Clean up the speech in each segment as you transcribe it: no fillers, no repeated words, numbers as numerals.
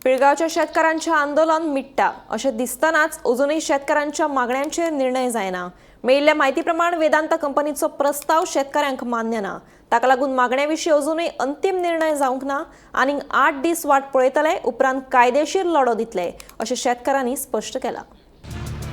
पिळगावच्या शेतकऱ्यांचे आंदोलन मिटता अशें दिसतानाच अजूनही शेतकऱ्यांच्या मागण्यांचेर निर्णय जायना। मेळिल्ल्या म्हायती प्रमाण वेदांत कंपनीचो प्रस्ताव शेतकऱ्यांक मान्य ना। ताका लागून मागण्यांविशीं अजूनही अंतिम निर्णय जावंक ना। आनीक 8 दीस वाट पळयतले, उपरांत कायदेशीर लढो दितले अशें शेतकऱ्यांनी स्पश्ट केलां।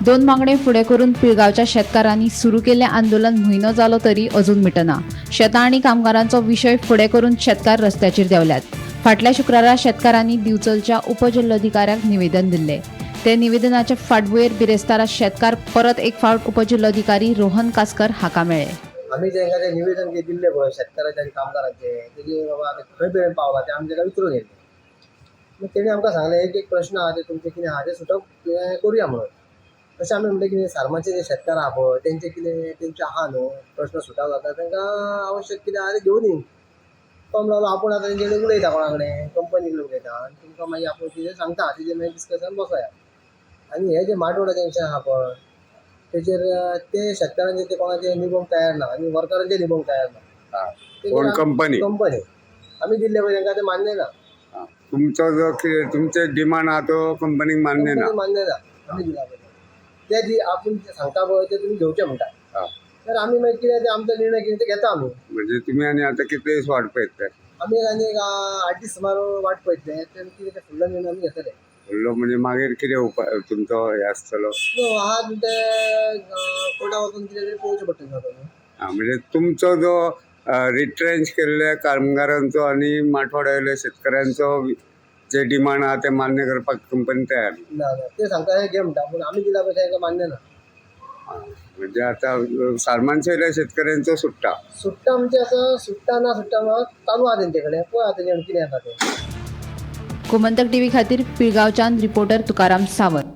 2 मागणे फुडें करून पिळगावच्या शेतकारांनी सुरू केल्लें आंदोलन म्हयनो जालो तरी अजून मिटना। शेतां आनी कामगारांचो विशय फुडें करून शेतकार रस्त्याचेर देंवल्यात। फाटल्या शुक्रारा शेतकारांनी दिवचलच्या उपजिल्लोधिकाऱ्याक निवेदन दिल्लें। ते निवेदनाच्या फाटभुंयेर बिरेस्तारा शेतकार परत एक फावट उपजिल्लोधिकारी रोहन कासकर हाका मेळ्ळे। आम्ही जेंका ते निवेदन दिल्ले पळय शेतकाराचे आनी कामगारांचे तेजे बाबा आतां खंय पर्यंत पावला ते आमी ताका विचारून येयले। मग तेणी आमकां सांगलें एक प्रश्न आहा ते तुमचे कितें आहा ते सुटप करुया म्हणून। तशें आमी म्हणलें कितें सारमाचे जे शेतकार आहा पळय तेंचे कितें तेंचे आहा न्हू प्रश्न सुटाव जाता तांकां आवश्यक कितें आहा ते घेवन येयन। तो म्हणलो आपूण आतां तेंचे कडेन उलयता कोणा कडेन कंपनी कडेन उलयता आनी तुमकां मागीर आपूण कितें सांगता तेजेर मागीर डिस्कशन बसया। आनी हे जे माटोडा जंक्शन आहा पळय तेजेर ते शेतकारांचे ते कोणाचे निबंग तयार ना आनी वर्करांचे निबंग तयार ना। कंपनी आमी दिल्ले पळय तांकां ते मान्य ना। तुमचो जो तुमचे डिमांड आहा तो कंपनीक मान्य ना। मान्य ना आमी दिला पळय ते जी आपूण सांगता पळय ते तुमी घेवचें म्हणटा। तर आमी मागीर कितें ते आमचो निर्णय कितें ते घेता आमी। म्हणजे तुम्ही आनी आतां कितले दीस वाट पळयतले? आमी आनी 8 दीस सुमार वाट पळयतले ते कितें ते फुडलो निर्णय आमी घेतले। फुडलो म्हणजे मागीर कितें उपाय तुमचो हे आसतलो? आहा ते कोर्टा वचून कितें तरी पळोवचें पडटलें। म्हणजे तुमचो जो रिट्रेंच केल्ल्या कामगारांचो आनी माठवाड्यावयल्या शेतकऱ्यांचो जे डिमांड आहा ते मान्य करपाक कंपनी तयार ना ना ते सांगता हे घे म्हणटा पूण आमी दिला पळय तांकां मान्य ना। म्हणजे आतां सारमानच्या शेतकऱ्यांचो सुट्टा म्हणजे असं सुट्टा ना सुट्टा मग चालू आहा तेंचे कडेन पळय आतां कितें येता ते। गोमंतक टीव्ही खातीर पिळगांवच्यान रिपोर्टर तुकाराम सावंत।